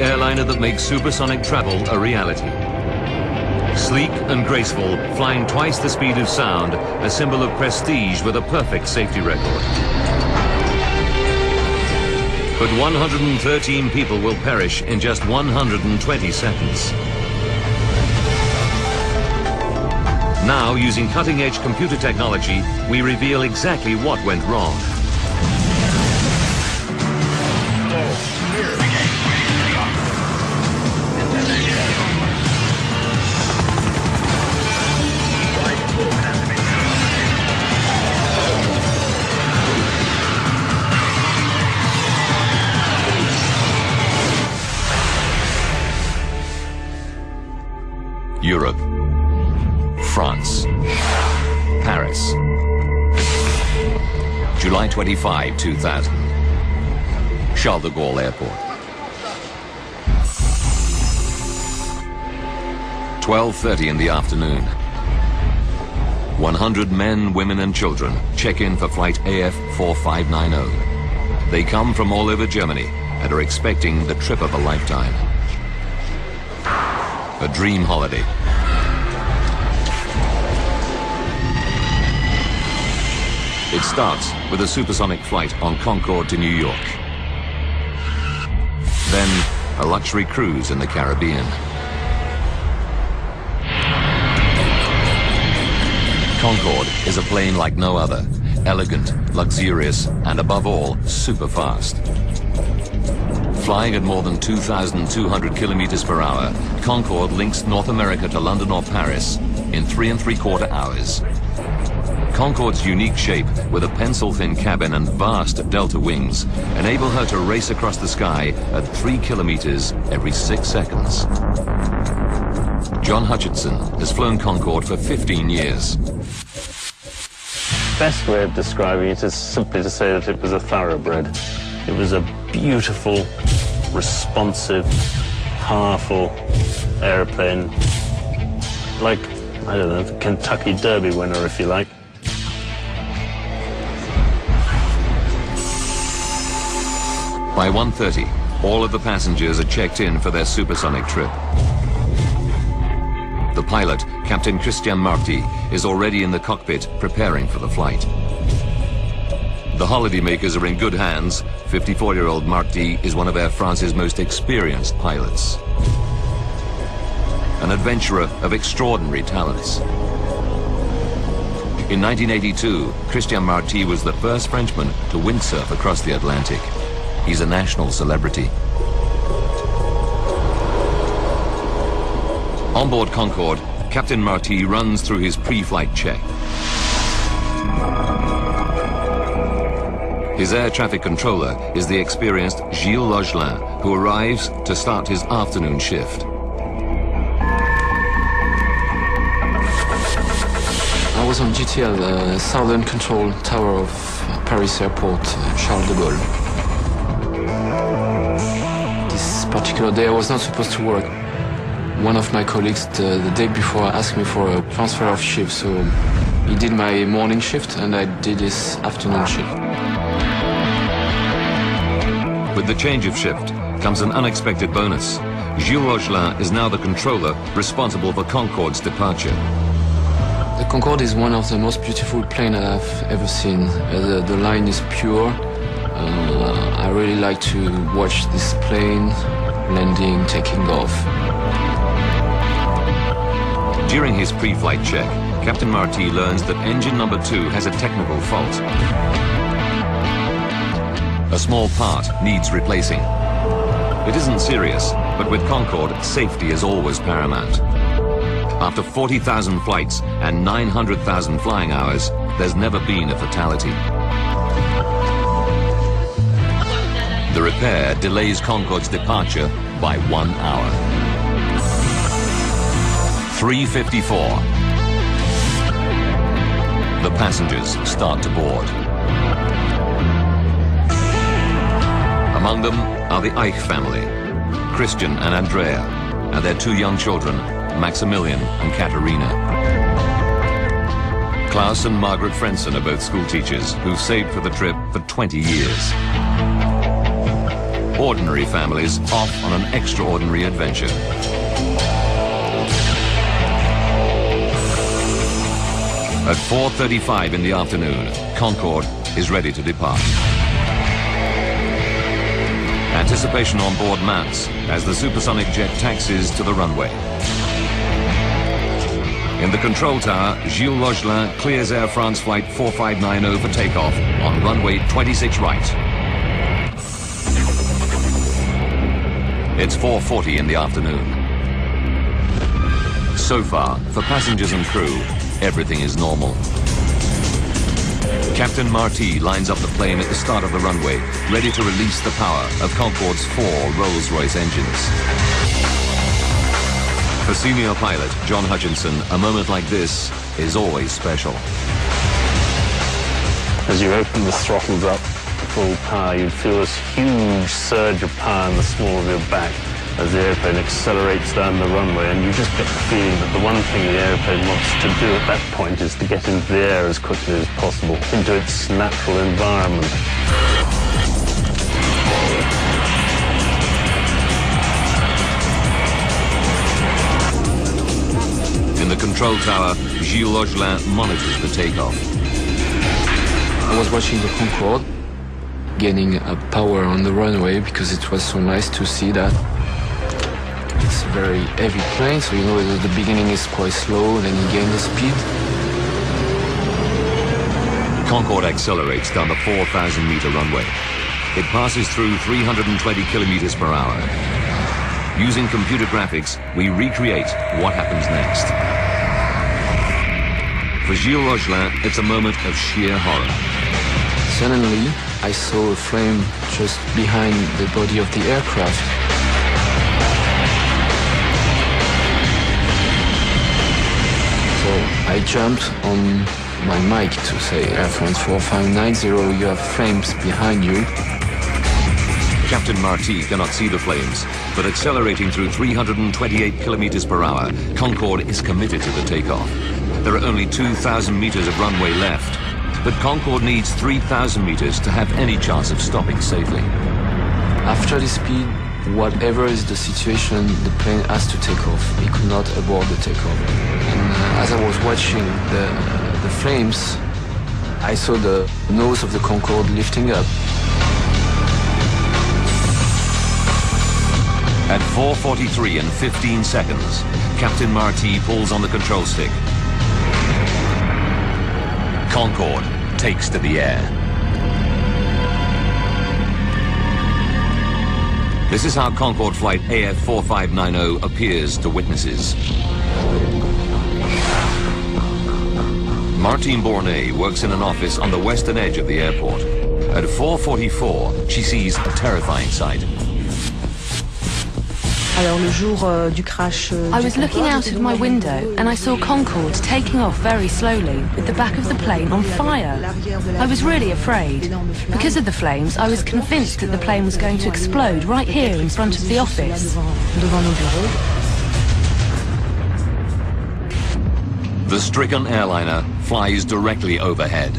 the airliner that makes supersonic travel a reality. Sleek and graceful, flying twice the speed of sound, a symbol of prestige with a perfect safety record. But 113 people will perish in just 120 seconds. Now, using cutting-edge computer technology, we reveal exactly what went wrong. Europe, France, Paris, July 25, 2000, Charles de Gaulle Airport. 12:30 in the afternoon. 100 men, women and children check in for flight AF 4590. They come from all over Germany and are expecting the trip of a lifetime. A dream holiday. It starts with a supersonic flight on Concorde to New York. Then a luxury cruise in the Caribbean. Concorde is a plane like no other, elegant, luxurious, and above all, super fast. Flying at more than 2,200 kilometers per hour, Concorde links North America to London or Paris in 3 3/4 hours. Concorde's unique shape, with a pencil-thin cabin and vast delta wings, enable her to race across the sky at 3 kilometers every 6 seconds. John Hutchinson has flown Concorde for 15 years. Best way of describing it is simply to say that it was a thoroughbred. It was a beautiful, responsive, powerful airplane, like, I don't know, the Kentucky Derby winner, if you like. By 1:30, all of the passengers are checked in for their supersonic trip. The pilot, Captain Christian Marty, is already in the cockpit preparing for the flight. The holidaymakers are in good hands. 54-year-old Marty is one of Air France's most experienced pilots. An adventurer of extraordinary talents. In 1982, Christian Marty was the first Frenchman to windsurf across the Atlantic. He's a national celebrity. On board Concorde, Captain Marty runs through his pre-flight check. His air traffic controller is the experienced Gilles Logelin, who arrives to start his afternoon shift. I was on duty at the Southern Control Tower of Paris Airport, Charles de Gaulle. This particular day I was not supposed to work. One of my colleagues the day before asked me for a transfer of shift, so he did my morning shift and I did his afternoon shift. With the change of shift comes an unexpected bonus. Gilles Logelin is now the controller responsible for Concorde's departure. The Concorde is one of the most beautiful planes I've ever seen. The line is pure. I really like to watch this plane landing, taking off. During his pre-flight check, Captain Marty learns that engine number 2 has a technical fault. A small part needs replacing. It isn't serious, but with Concorde, safety is always paramount. After 40,000 flights and 900,000 flying hours, there's never been a fatality. The repair delays Concorde's departure by 1 hour. 3:54. The passengers start to board. Among them are the Eich family, Christian and Andrea, and their 2 young children, Maximilian and Katerina. Klaus and Margaret Frenson are both school teachers who've saved for the trip for 20 years. ordinary families off on an extraordinary adventure. At 4:35 in the afternoon, Concorde is ready to depart. Anticipation on board mounts as the supersonic jet taxis to the runway. In the control tower, Gilles Logelin clears Air France Flight 4590 for takeoff on runway 26 right. It's 4:40 in the afternoon. So far, for passengers and crew, everything is normal. Captain Marty lines up the plane at the start of the runway, ready to release the power of Concorde's 4 Rolls-Royce engines. For senior pilot John Hutchinson, a moment like this is always special. As you open the throttles up to full power, you feel this huge surge of power in the small of your back as the airplane accelerates down the runway, and you just get the feeling that the one thing the airplane wants to do at that point is to get into the air as quickly as possible, into its natural environment. In the control tower, Gilles Logelin monitors the takeoff. I was watching the Concorde gaining power on the runway because it was so nice to see that. It's a very heavy plane, so you know at the beginning is quite slow, and then you gain the speed. Concorde accelerates down the 4,000-meter runway. It passes through 320 kilometers per hour. Using computer graphics, we recreate what happens next. For Gilles Logelin, it's a moment of sheer horror. Suddenly, I saw a flame just behind the body of the aircraft. So I jumped on my mic to say, Air France 4590, you have flames behind you. Captain Marty cannot see the flames, but accelerating through 328 kilometers per hour, Concorde is committed to the takeoff. There are only 2,000 meters of runway left, but Concorde needs 3,000 meters to have any chance of stopping safely. After the speed, whatever is the situation, the plane has to take off. He could not abort the takeoff. And as I was watching the flames, I saw the nose of the Concorde lifting up. At 4:43 and 15 seconds, Captain Marty pulls on the control stick. Concorde takes to the air. This is how Concorde flight AF 4590 appears to witnesses. Martine Bournet works in an office on the western edge of the airport. At 4:44, she sees a terrifying sight. I was looking out of my window and I saw Concorde taking off very slowly with the back of the plane on fire. I was really afraid. Because of the flames, I was convinced that the plane was going to explode right here in front of the office. The stricken airliner flies directly overhead.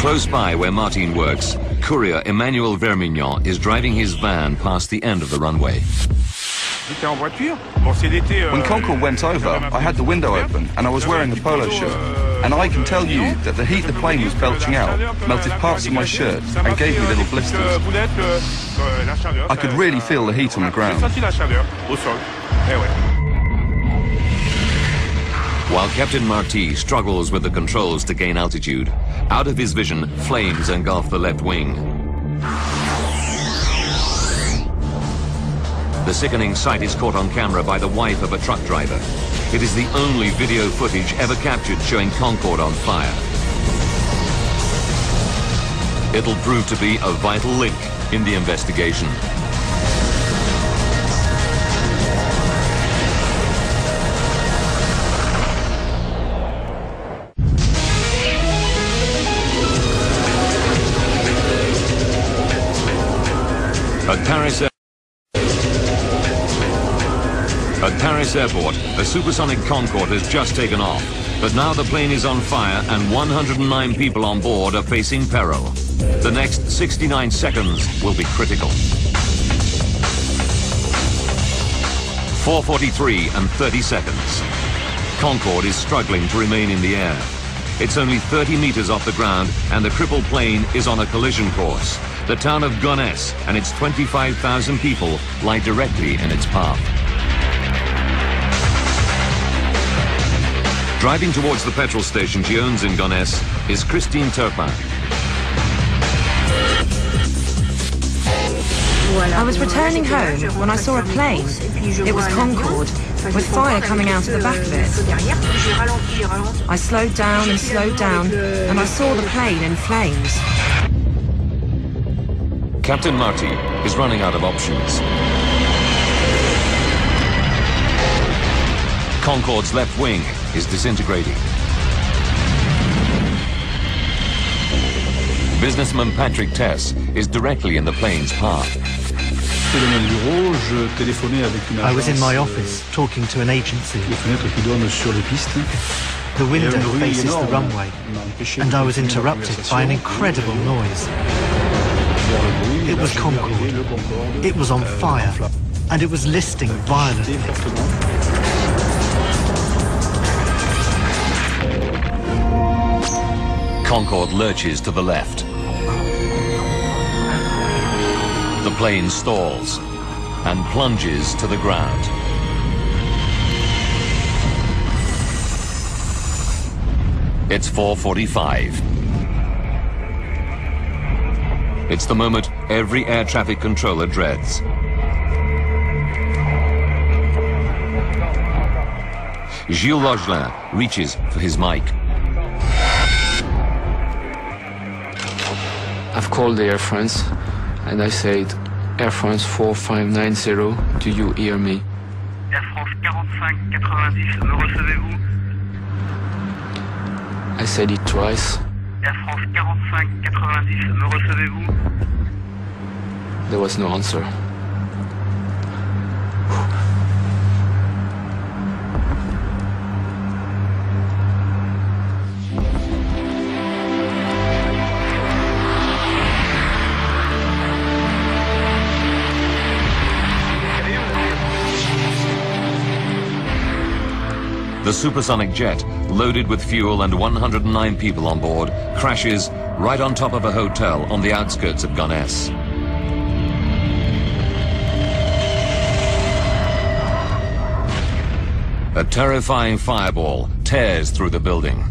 Close by where Martine works, courier Emmanuel Vermignon is driving his van past the end of the runway. When Concorde went over, I had the window open and I was wearing a polo shirt. And I can tell you that the heat the plane was belching out melted parts of my shirt and gave me little blisters. I could really feel the heat on the ground. While Captain Marty struggles with the controls to gain altitude, out of his vision, flames engulf the left wing. The sickening sight is caught on camera by the wife of a truck driver. It is the only video footage ever captured showing Concorde on fire. It'll prove to be a vital link in the investigation. At Paris Airport, a supersonic Concorde has just taken off. But now the plane is on fire and 109 people on board are facing peril. The next 69 seconds will be critical. 4:43 and 30 seconds. Concorde is struggling to remain in the air. It's only 30 meters off the ground and the crippled plane is on a collision course. The town of Gonesse and its 25,000 people lie directly in its path. Driving towards the petrol station she owns in Gonesse is Christine Turpin. I was returning home when I saw a plane. It was Concorde, with fire coming out of the back of it. I slowed down, and I saw the plane in flames. Captain Marty is running out of options. Concorde's left wing is disintegrating. Businessman Patrick Tess is directly in the plane's path. I was in my office talking to an agency. The window faces the runway, and I was interrupted by an incredible noise. It was Concorde. It was on fire, and it was listing violently. Concorde lurches to the left. The plane stalls and plunges to the ground. It's 4:45. It's the moment every air traffic controller dreads. Gilles Logelin reaches for his mic. I've called the Air France and I said, Air France 4590, do you hear me? Air France 4590, me recevez-vous? I said it twice. Air France 4590, me recevez-vous? There was no answer. The supersonic jet, loaded with fuel and 109 people on board, crashes right on top of a hotel on the outskirts of Gonesse. A terrifying fireball tears through the building.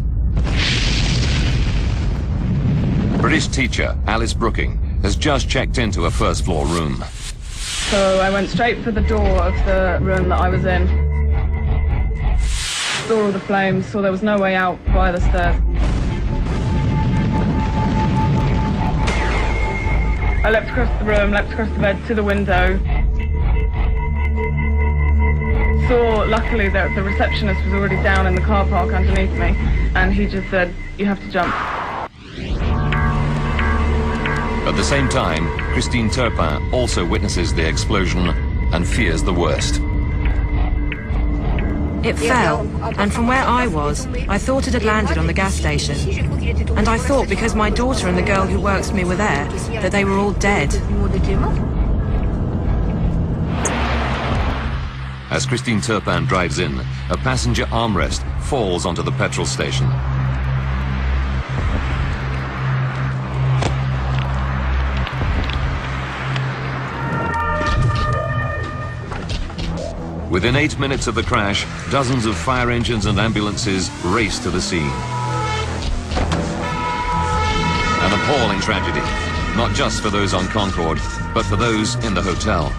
British teacher Alice Brooking has just checked into a first-floor room. So I went straight for the door of the room that I was in. Saw all the flames, saw there was no way out via the stairs. I leapt across the room, leapt across the bed to the window. Saw, luckily, that the receptionist was already down in the car park underneath me, and he just said, "You have to jump." At the same time, Christine Turpin also witnesses the explosion and fears the worst. It fell, and from where I was, I thought it had landed on the gas station. And I thought because my daughter and the girl who works for me were there, that they were all dead. As Christine Turpin drives in, a passenger armrest falls onto the petrol station. Within 8 minutes of the crash, dozens of fire engines and ambulances race to the scene. An appalling tragedy, not just for those on Concorde, but for those in the hotel.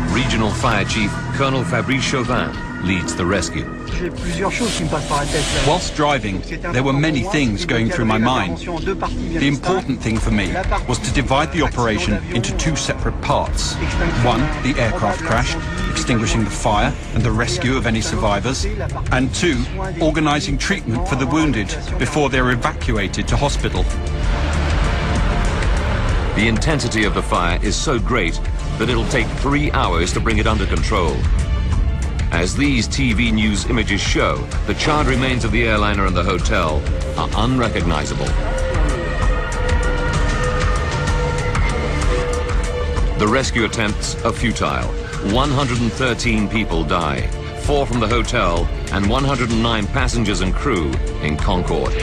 Regional Fire Chief Colonel Fabrice Chauvin leads the rescue. Whilst driving, there were many things going through my mind. The important thing for me was to divide the operation into two separate parts. One, the aircraft crash, extinguishing the fire and the rescue of any survivors. And two, organising treatment for the wounded before they're evacuated to hospital. The intensity of the fire is so great that it'll take 3 hours to bring it under control. As these TV news images show, the charred remains of the airliner and the hotel are unrecognizable. The rescue attempts are futile. 113 people die, 4 from the hotel and 109 passengers and crew in Concorde.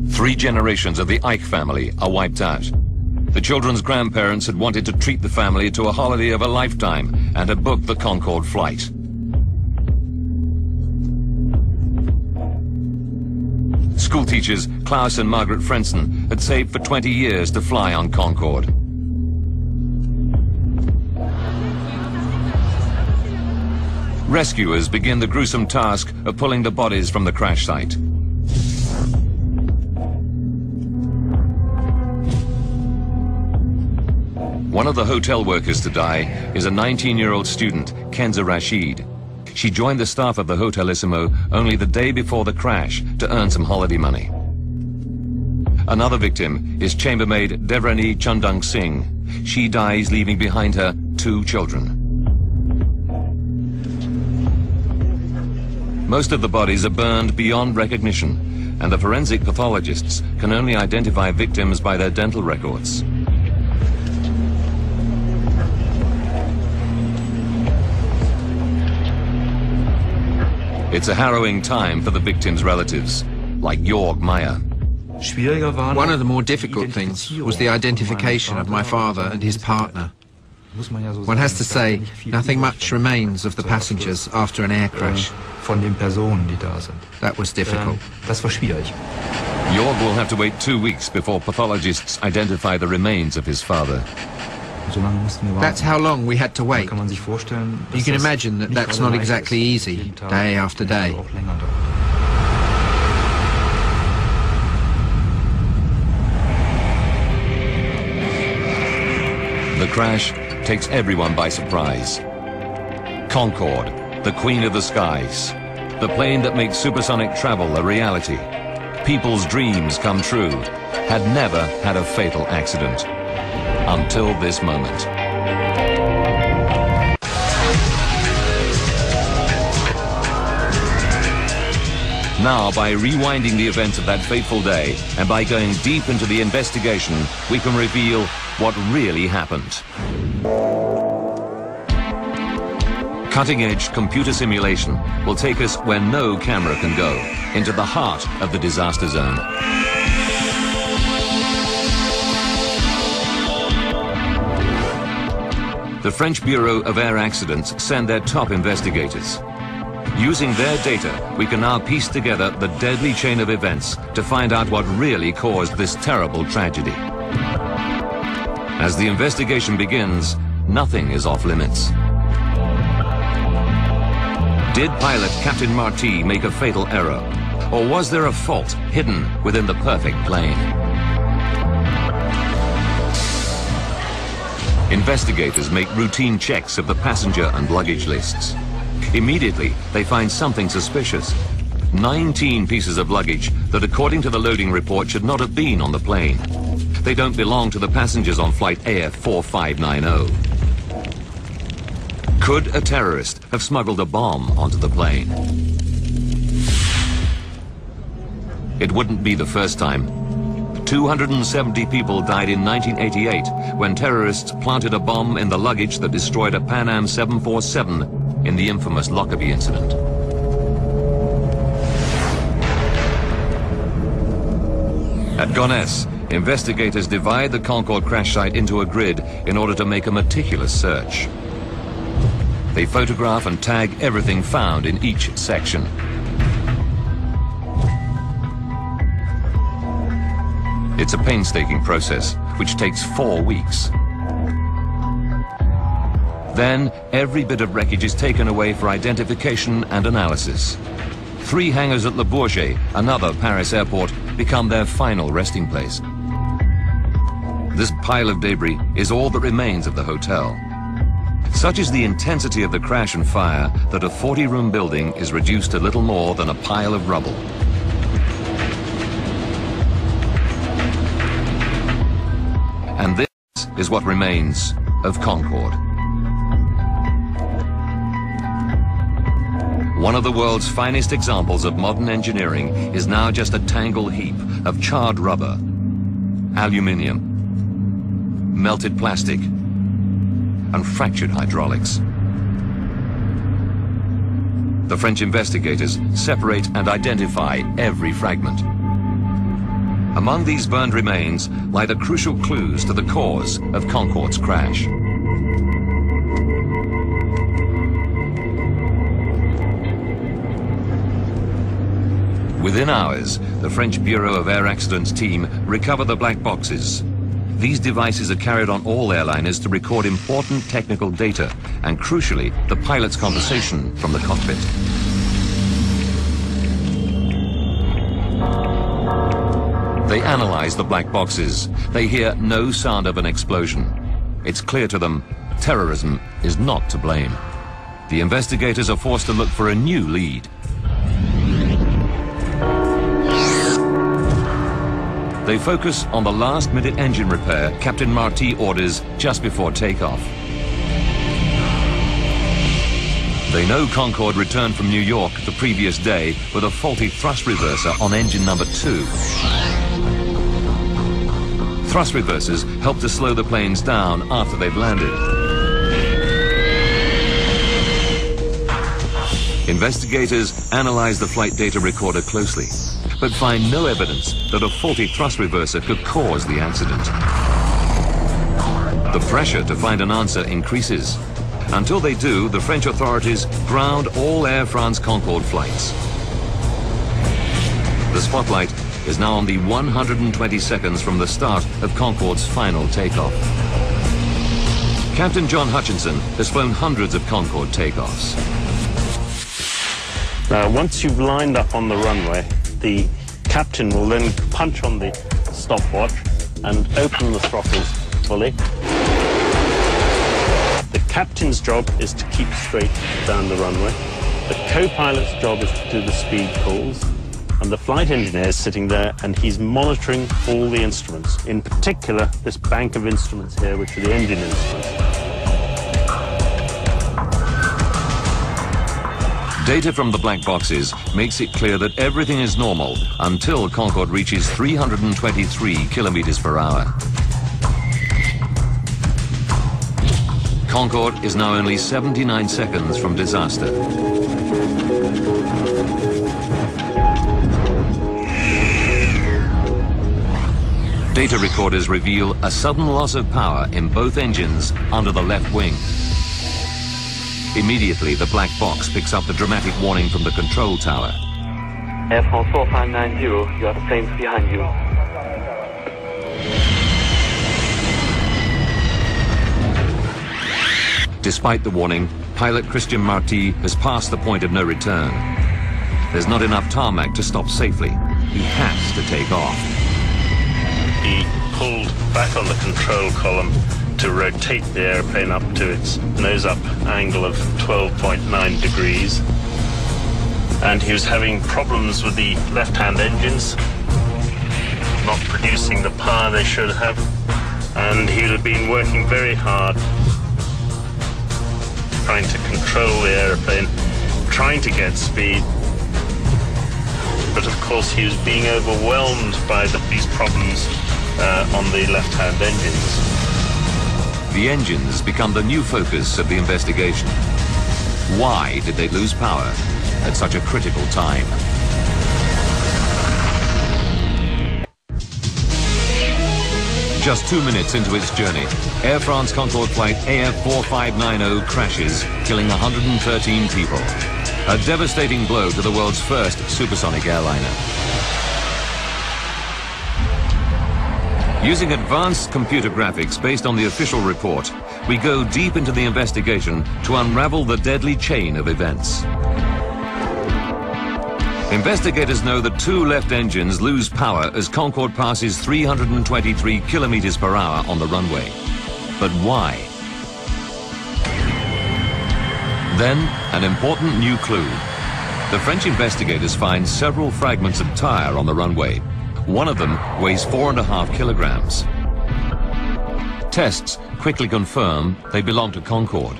Three generations of the Ike family are wiped out. The children's grandparents had wanted to treat the family to a holiday of a lifetime and had booked the Concorde flight. School teachers Klaus and Margaret Frenson had saved for 20 years to fly on Concorde. Rescuers begin the gruesome task of pulling the bodies from the crash site. One of the hotel workers to die is a 19-year-old student, Kenza Rashid. She joined the staff of the Hotelissimo only the day before the crash to earn some holiday money. Another victim is chambermaid Devrani Chandang Singh. She dies leaving behind her 2 children. Most of the bodies are burned beyond recognition, and the forensic pathologists can only identify victims by their dental records. It's a harrowing time for the victims' relatives, like Jörg Meyer. One of the more difficult things was the identification of my father and his partner. One has to say, nothing much remains of the passengers after an air crash. That was difficult. Jörg will have to wait 2 weeks before pathologists identify the remains of his father. That's how long we had to wait. You can imagine that that's not exactly easy, day after day. The crash takes everyone by surprise. Concorde, the queen of the skies, the plane that makes supersonic travel a reality, people's dreams come true, had never had a fatal accident. Until this moment. Now, by rewinding the events of that fateful day and by going deep into the investigation, we can reveal what really happened. Cutting-edge computer simulation will take us where no camera can go, into the heart of the disaster zone. The French Bureau of Air Accidents send their top investigators. Using their data, we can now piece together the deadly chain of events to find out what really caused this terrible tragedy. As the investigation begins, nothing is off limits. Did pilot Captain Marty make a fatal error? Or was there a fault hidden within the perfect plane? Investigators make routine checks of the passenger and luggage lists. Immediately, they find something suspicious. 19 pieces of luggage that, according to the loading report, should not have been on the plane. They don't belong to the passengers on flight AF4590. Could a terrorist have smuggled a bomb onto the plane? It wouldn't be the first time. 270 people died in 1988 when terrorists planted a bomb in the luggage that destroyed a Pan Am 747 in the infamous Lockerbie incident. At Gonesse, investigators divide the Concorde crash site into a grid in order to make a meticulous search. They photograph and tag everything found in each section. It's a painstaking process, which takes 4 weeks. Then, every bit of wreckage is taken away for identification and analysis. 3 hangars at Le Bourget, another Paris airport, become their final resting place. This pile of debris is all that remains of the hotel. Such is the intensity of the crash and fire that a 40-room building is reduced to little more than a pile of rubble. is what remains of Concorde. One of the world's finest examples of modern engineering is now just a tangled heap of charred rubber, aluminium, melted plastic, and fractured hydraulics. The French investigators separate and identify every fragment. Among these burned remains lie the crucial clues to the cause of Concorde's crash. Within hours, the French Bureau of Air Accidents team recover the black boxes. These devices are carried on all airliners to record important technical data and, crucially, the pilot's conversation from the cockpit. They analyze the black boxes. They hear no sound of an explosion. It's clear to them terrorism is not to blame. The investigators are forced to look for a new lead. They focus on the last-minute engine repair Captain Marty orders just before takeoff. They know Concorde returned from New York the previous day with a faulty thrust reverser on engine number 2. Thrust reversers help to slow the planes down after they've landed. Investigators analyze the flight data recorder closely, but find no evidence that a faulty thrust reverser could cause the accident. The pressure to find an answer increases. Until they do, the French authorities ground all Air France Concorde flights. The spotlight is now on the 120 seconds from the start of Concorde's final takeoff. Captain John Hutchinson has flown hundreds of Concorde takeoffs. Now, once you've lined up on the runway, the captain will then punch on the stopwatch and open the throttles fully. The captain's job is to keep straight down the runway. The co-pilot's job is to do the speed calls. And the flight engineer is sitting there and he's monitoring all the instruments. In particular, this bank of instruments here, which are the engine instruments. Data from the black boxes makes it clear that everything is normal until Concorde reaches 323 kilometers per hour. Concorde is now only 79 seconds from disaster. Data recorders reveal a sudden loss of power in both engines under the left wing. Immediately, the black box picks up the dramatic warning from the control tower. Air France 4590, you have planes behind you. Despite the warning, pilot Christian Marty has passed the point of no return. There's not enough tarmac to stop safely. He has to take off. He pulled back on the control column to rotate the airplane up to its nose-up angle of 12.9 degrees. And he was having problems with the left-hand engines, not producing the power they should have. And he had been working very hard, trying to control the airplane, trying to get speed. But of course he was being overwhelmed by these problems on the left-hand engines. The engines become the new focus of the investigation. Why did they lose power at such a critical time? Just 2 minutes into its journey, Air France Concorde flight AF 4590 crashes, killing 113 people. A devastating blow to the world's first supersonic airliner. Using advanced computer graphics based on the official report, we go deep into the investigation to unravel the deadly chain of events. Investigators know that 2 left engines lose power as Concorde passes 323 kilometers per hour on the runway. But why? Then, an important new clue. The French investigators find several fragments of tire on the runway. One of them weighs 4.5 kilograms. Tests quickly confirm they belong to Concorde.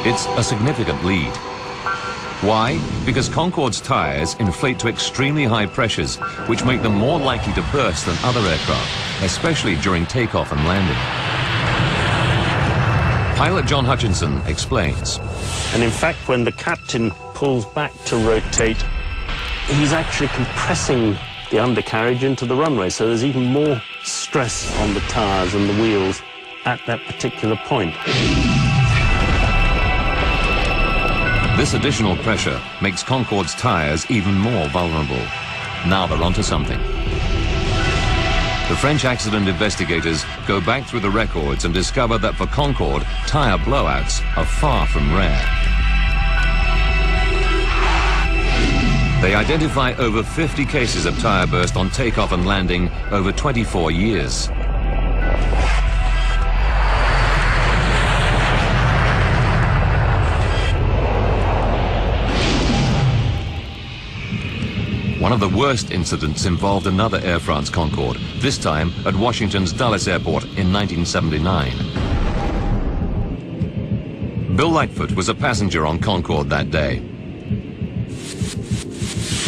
It's a significant lead. Why? Because Concorde's tires inflate to extremely high pressures, which make them more likely to burst than other aircraft, especially during takeoff and landing. Pilot John Hutchinson explains. And in fact, when the captain pulls back to rotate, he's actually compressing the undercarriage into the runway, so there's even more stress on the tires and the wheels at that particular point. This additional pressure makes Concorde's tires even more vulnerable. Now they're onto something. The French accident investigators go back through the records and discover that for Concorde, tire blowouts are far from rare. They identify over 50 cases of tire burst on takeoff and landing over 24 years. One of the worst incidents involved another Air France Concorde, this time at Washington's Dulles Airport in 1979. Bill Lightfoot was a passenger on Concorde that day.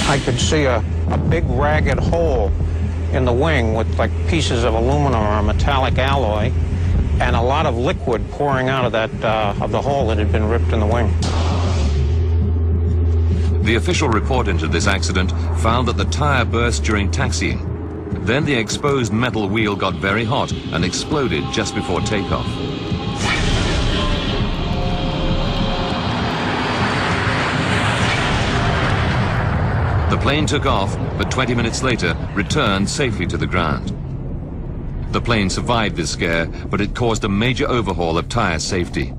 I could see a big ragged hole in the wing with like pieces of aluminum or metallic alloy and a lot of liquid pouring out of that of the hole that had been ripped in the wing. The official report into this accident found that the tire burst during taxiing. Then the exposed metal wheel got very hot and exploded just before takeoff. The plane took off, but 20 minutes later returned safely to the ground. The plane survived this scare, but it caused a major overhaul of tire safety.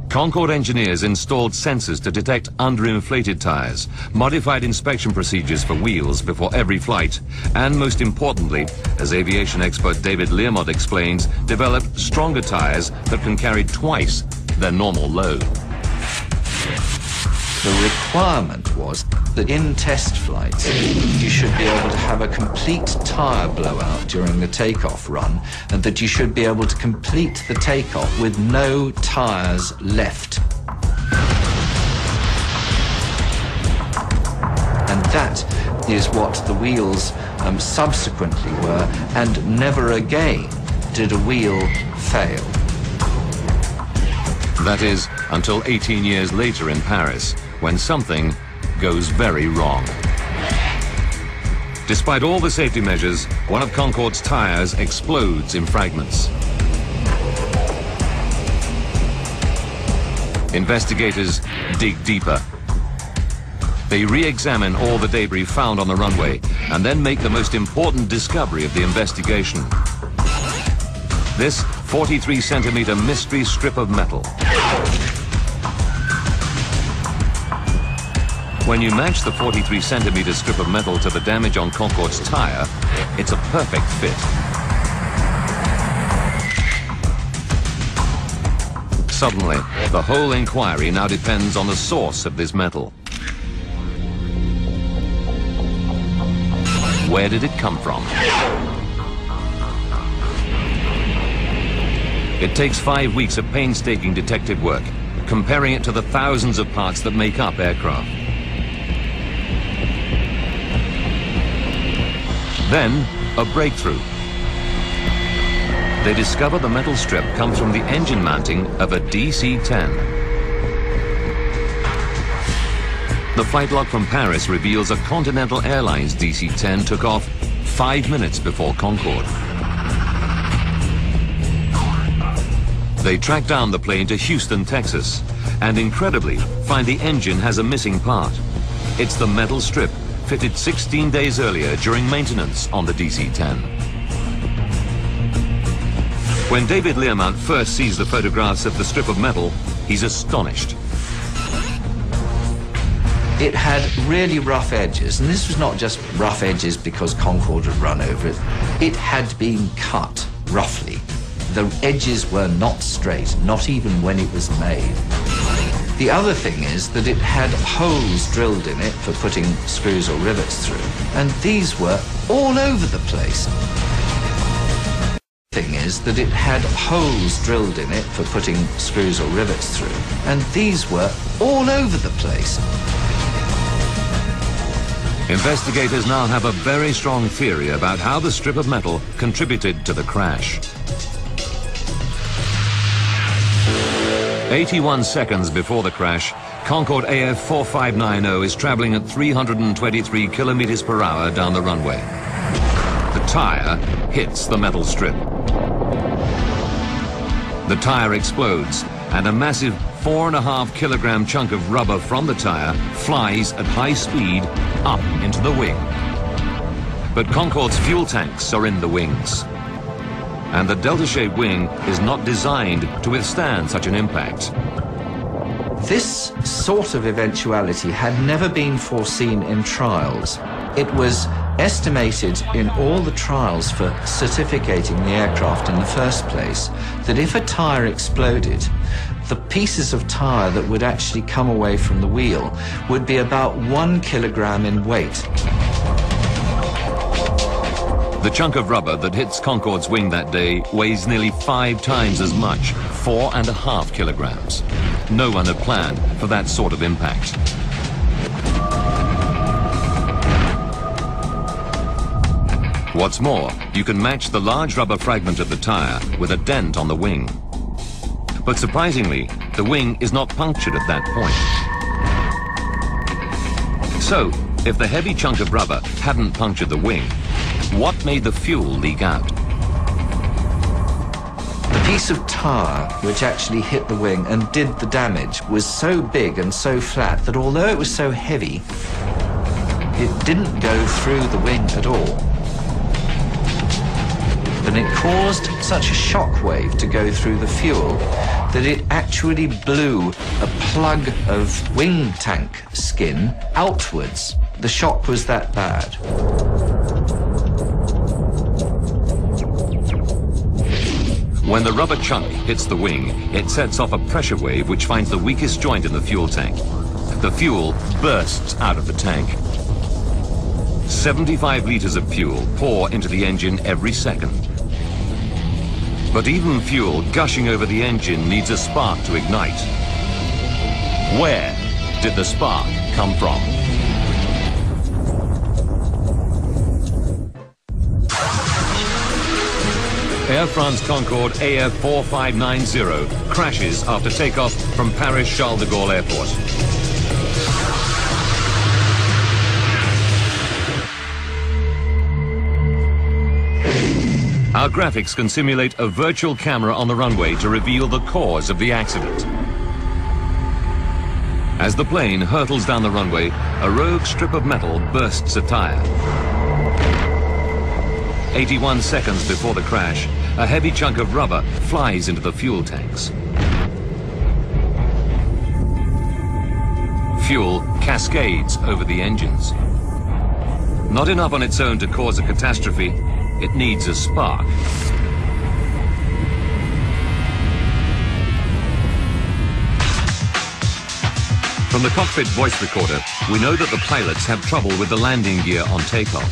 Concorde engineers installed sensors to detect underinflated tires, modified inspection procedures for wheels before every flight, and most importantly, as aviation expert David Learmont explains, developed stronger tires that can carry twice their normal load. The requirement was that in test flights, you should be able to have a complete tire blowout during the takeoff run, and that you should be able to complete the takeoff with no tires left. And that is what the wheels subsequently were, and never again did a wheel fail. That is, until 18 years later in Paris, when something goes very wrong. Despite all the safety measures, one of Concorde's tires explodes in fragments. Investigators dig deeper. They re-examine all the debris found on the runway and then make the most important discovery of the investigation. This 43-centimeter mystery strip of metal. When you match the 43-centimeter strip of metal to the damage on Concorde's tire, it's a perfect fit. Suddenly, the whole inquiry now depends on the source of this metal. Where did it come from? It takes 5 weeks of painstaking detective work, comparing it to the thousands of parts that make up aircraft. Then, a breakthrough. They discover the metal strip comes from the engine mounting of a DC-10. The flight log from Paris reveals a Continental Airlines DC-10 took off 5 minutes before Concorde. They track down the plane to Houston, Texas, and incredibly find the engine has a missing part. It's the metal strip fitted 16 days earlier during maintenance on the DC-10. When David Learmont first sees the photographs of the strip of metal, he's astonished. It had really rough edges, and this was not just rough edges because Concorde had run over it. It had been cut roughly. The edges were not straight, not even when it was made. The other thing is that it had holes drilled in it for putting screws or rivets through, and these were all over the place. thing is that it had holes drilled in it for putting screws or rivets through, and these were all over the place. Investigators now have a very strong theory about how the strip of metal contributed to the crash. 81 seconds before the crash, Concorde AF 4590 is traveling at 323 kilometers per hour down the runway. The tire hits the metal strip. The tire explodes, and a massive 4.5 kilogram chunk of rubber from the tire flies at high speed up into the wing. But Concorde's fuel tanks are in the wings, and the delta-shaped wing is not designed to withstand such an impact. This sort of eventuality had never been foreseen in trials. It was estimated in all the trials for certificating the aircraft in the first place that if a tire exploded, the pieces of tire that would actually come away from the wheel would be about 1 kilogram in weight. The chunk of rubber that hits Concorde's wing that day weighs nearly 5 times as much, 4.5 kilograms. No one had planned for that sort of impact. What's more, you can match the large rubber fragment of the tire with a dent on the wing. But surprisingly, the wing is not punctured at that point. So, if the heavy chunk of rubber hadn't punctured the wing, what made the fuel leak out? The piece of tire which actually hit the wing and did the damage was so big and so flat that although it was so heavy, it didn't go through the wing at all. And it caused such a shock wave to go through the fuel that it actually blew a plug of wing tank skin outwards. The shock was that bad. When the rubber chunk hits the wing, it sets off a pressure wave which finds the weakest joint in the fuel tank. The fuel bursts out of the tank. 75 liters of fuel pour into the engine every second. But even fuel gushing over the engine needs a spark to ignite. Where did the spark come from? Air France Concorde AF 4590 crashes after takeoff from Paris Charles de Gaulle Airport. Our graphics can simulate a virtual camera on the runway to reveal the cause of the accident. As the plane hurtles down the runway, a rogue strip of metal bursts a tire. 81 seconds before the crash, a heavy chunk of rubber flies into the fuel tanks. Fuel cascades over the engines. Not enough on its own to cause a catastrophe, it needs a spark. From the cockpit voice recorder, we know that the pilots have trouble with the landing gear on takeoff.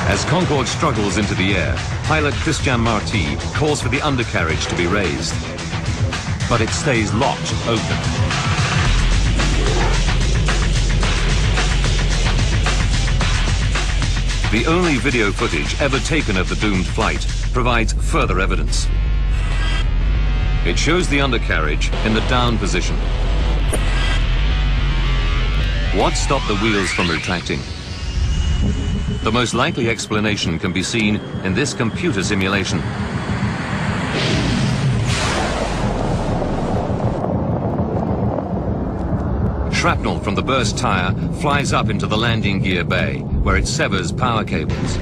As Concorde struggles into the air, pilot Christian Marty calls for the undercarriage to be raised. But it stays locked open. The only video footage ever taken of the doomed flight provides further evidence. It shows the undercarriage in the down position. What stopped the wheels from retracting? The most likely explanation can be seen in this computer simulation. Shrapnel from the burst tire flies up into the landing gear bay, where it severs power cables.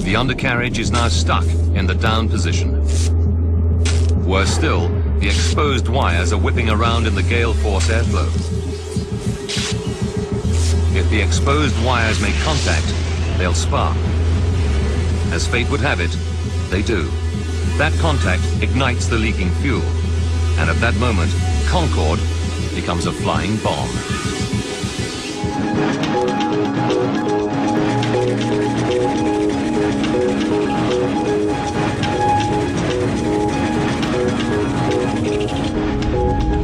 The undercarriage is now stuck in the down position. Worse still, the exposed wires are whipping around in the gale force airflow. If the exposed wires make contact, they'll spark. As fate would have it, they do. That contact ignites the leaking fuel, and at that moment, Concorde becomes a flying bomb.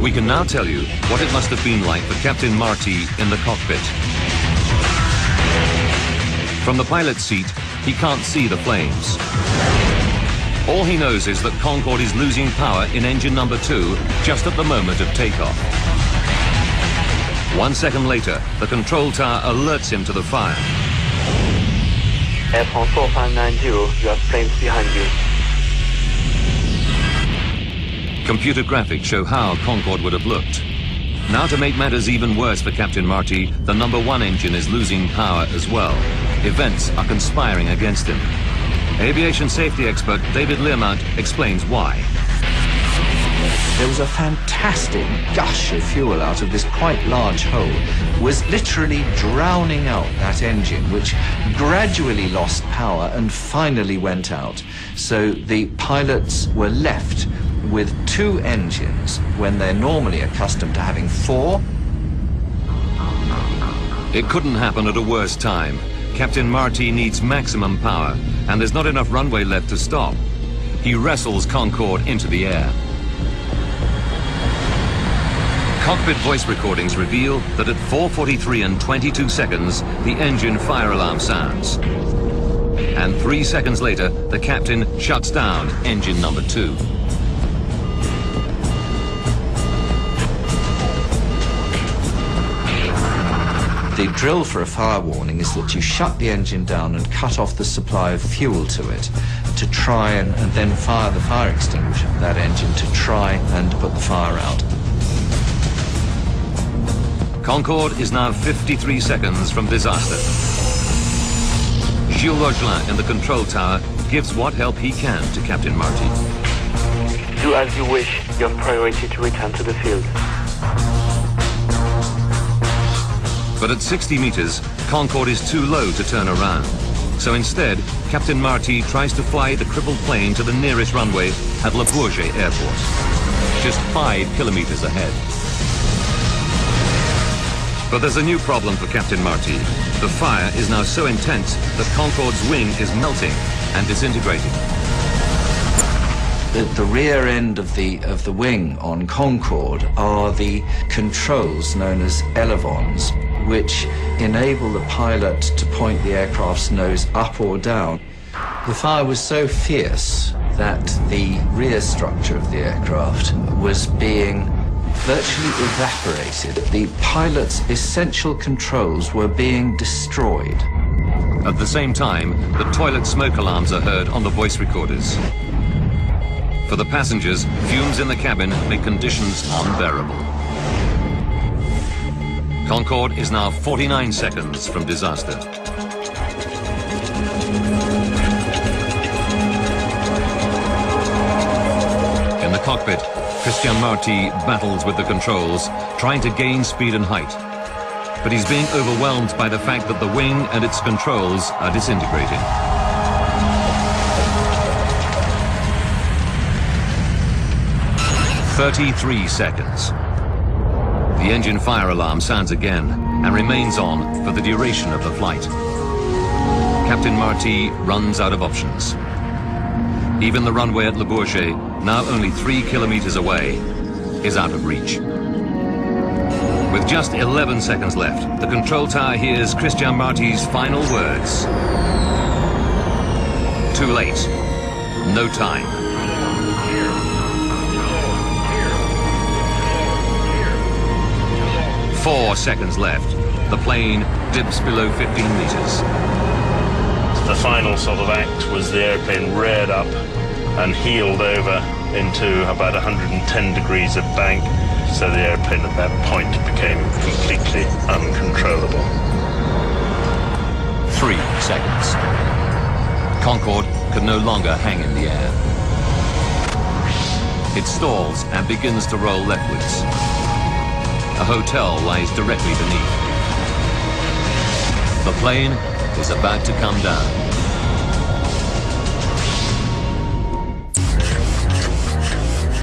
We can now tell you what it must have been like for Captain Marty in the cockpit. From the pilot's seat, he can't see the flames. All he knows is that Concorde is losing power in engine number 2 just at the moment of takeoff. 1 second later, the control tower alerts him to the fire. Air France 4590, you have flames behind you. Computer graphics show how Concorde would have looked. Now, to make matters even worse for Captain Marty, the number 1 engine is losing power as well. Events are conspiring against him. Aviation safety expert Peter Deilmann explains why. There was a fantastic gush of fuel out of this quite large hole. It was literally drowning out that engine, which gradually lost power and finally went out. So the pilots were left with 2 engines when they're normally accustomed to having 4. It couldn't happen at a worse time. Captain Marty needs maximum power, and there's not enough runway left to stop. He wrestles Concorde into the air. Cockpit voice recordings reveal that at 4:43 and 22 seconds, the engine fire alarm sounds. And 3 seconds later, the captain shuts down engine number 2. The drill for a fire warning is that you shut the engine down and cut off the supply of fuel to it to try and then fire the fire extinguisher of that engine to try and put the fire out. Concorde is now 53 seconds from disaster. Gilles Rogelin in the control tower gives what help he can to Captain Marty. Do as you wish. You have priority to return to the field. But at 60 meters, Concorde is too low to turn around. So instead, Captain Marty tries to fly the crippled plane to the nearest runway at Le Bourget Airport, just 5 kilometers ahead. But there's a new problem for Captain Marty. The fire is now so intense that Concorde's wing is melting and disintegrating. The rear end of the wing on Concorde are the controls known as elevons, which enable the pilot to point the aircraft's nose up or down. The fire was so fierce that the rear structure of the aircraft was being virtually evaporated. The pilot's essential controls were being destroyed. At the same time, the toilet smoke alarms are heard on the voice recorders. For the passengers, fumes in the cabin make conditions unbearable. Concorde is now 49 seconds from disaster. In the cockpit, Christian Marty battles with the controls, trying to gain speed and height. But he's being overwhelmed by the fact that the wing and its controls are disintegrating. "33 seconds. The engine fire alarm sounds again and remains on for the duration of the flight. Captain Marty runs out of options. Even the runway at Le Bourget, now only 3 kilometers away, is out of reach. With just 11 seconds left, the control tower hears Christian Marty's final words. Too late. No time. 4 seconds left. The plane dips below 15 meters. The final sort of act was the airplane reared up and heeled over into about 110 degrees of bank, so the airplane at that point became completely uncontrollable. 3 seconds. Concorde could no longer hang in the air. It stalls and begins to roll leftwards. A hotel lies directly beneath. The plane is about to come down.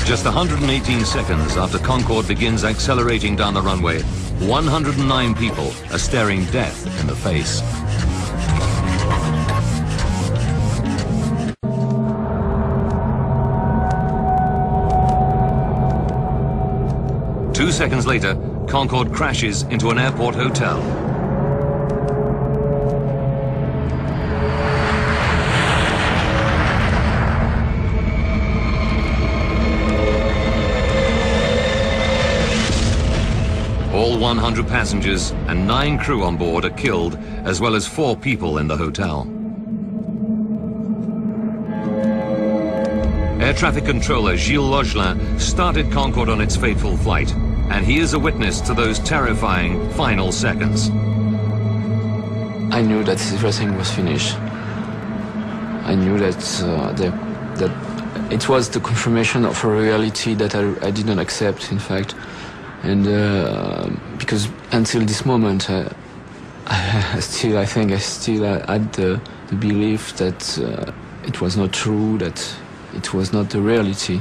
Just 118 seconds after Concorde begins accelerating down the runway, 109 people are staring death in the face. Two seconds later, Concorde crashes into an airport hotel. All 100 passengers and 9 crew on board are killed, as well as 4 people in the hotel. Air traffic controller Gilles Logelin started Concorde on its fateful flight, and he is a witness to those terrifying final seconds. I knew that everything was finished. I knew that that it was the confirmation of a reality that I didn't accept, in fact. And because until this moment, I still had the belief that it was not true, that it was not the reality.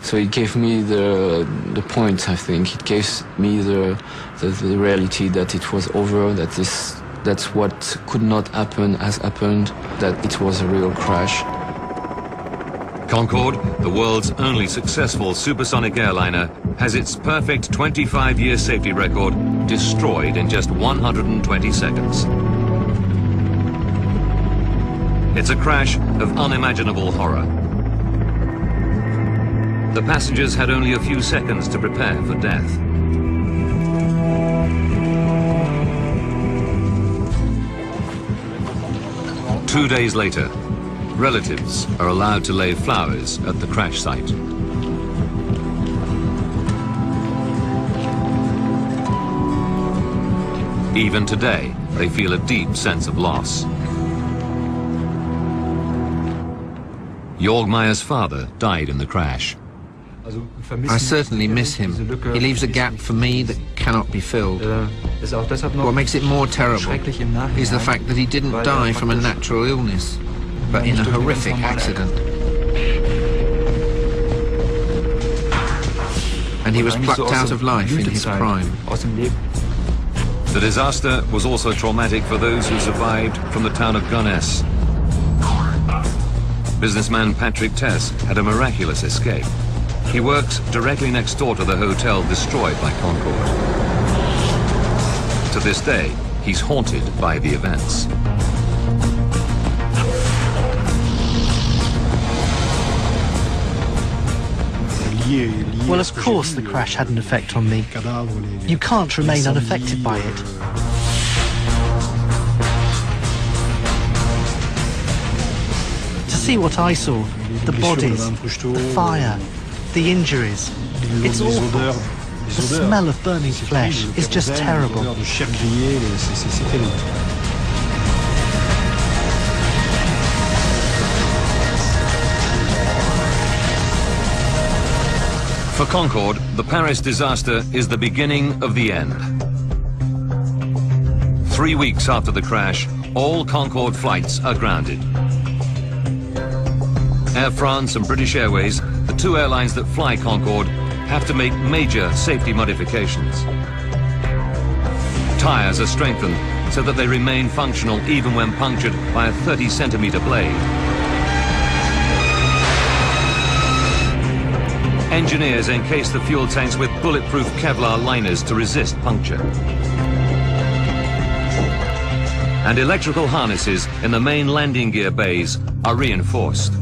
So it gave me the point, I think. It gave me the reality that it was over, that that's what could not happen has happened, that it was a real crash. Concorde, the world's only successful supersonic airliner, has its perfect 25-year safety record destroyed in just 120 seconds. It's a crash of unimaginable horror. The passengers had only a few seconds to prepare for death. Two days later, relatives are allowed to lay flowers at the crash site. Even today, they feel a deep sense of loss. Jörg Meyer's father died in the crash. I certainly miss him. He leaves a gap for me that cannot be filled. What makes it more terrible is the fact that he didn't die from a natural illness, but in a horrific accident. And he was plucked out of life in his prime. The disaster was also traumatic for those who survived from the town of Gonesse. Businessman Patrick Tess had a miraculous escape. He works directly next door to the hotel destroyed by Concorde. To this day, he's haunted by the events. Well, of course the crash had an effect on me. You can't remain unaffected by it. To see what I saw, the bodies, the fire, the injuries, it's awful. The smell of burning flesh is just terrible. For Concorde, the Paris disaster is the beginning of the end. 3 weeks after the crash, all Concorde flights are grounded. Air France and British Airways, the two airlines that fly Concorde, have to make major safety modifications. Tires are strengthened so that they remain functional even when punctured by a 30-centimeter blade. Engineers encase the fuel tanks with bulletproof Kevlar liners to resist puncture. And electrical harnesses in the main landing gear bays are reinforced.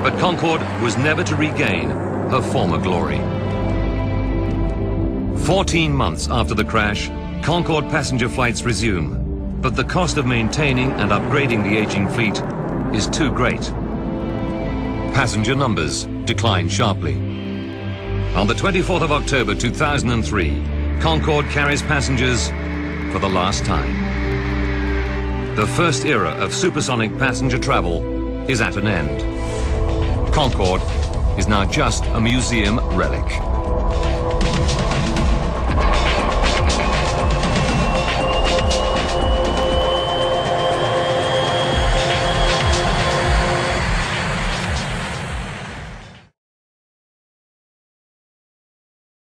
But Concorde was never to regain her former glory. 14 months after the crash, Concorde passenger flights resume. But the cost of maintaining and upgrading the aging fleet is too great. Passenger numbers decline sharply. On the 24th of October 2003, Concorde carries passengers for the last time. The first era of supersonic passenger travel is at an end. Concorde is now just a museum relic.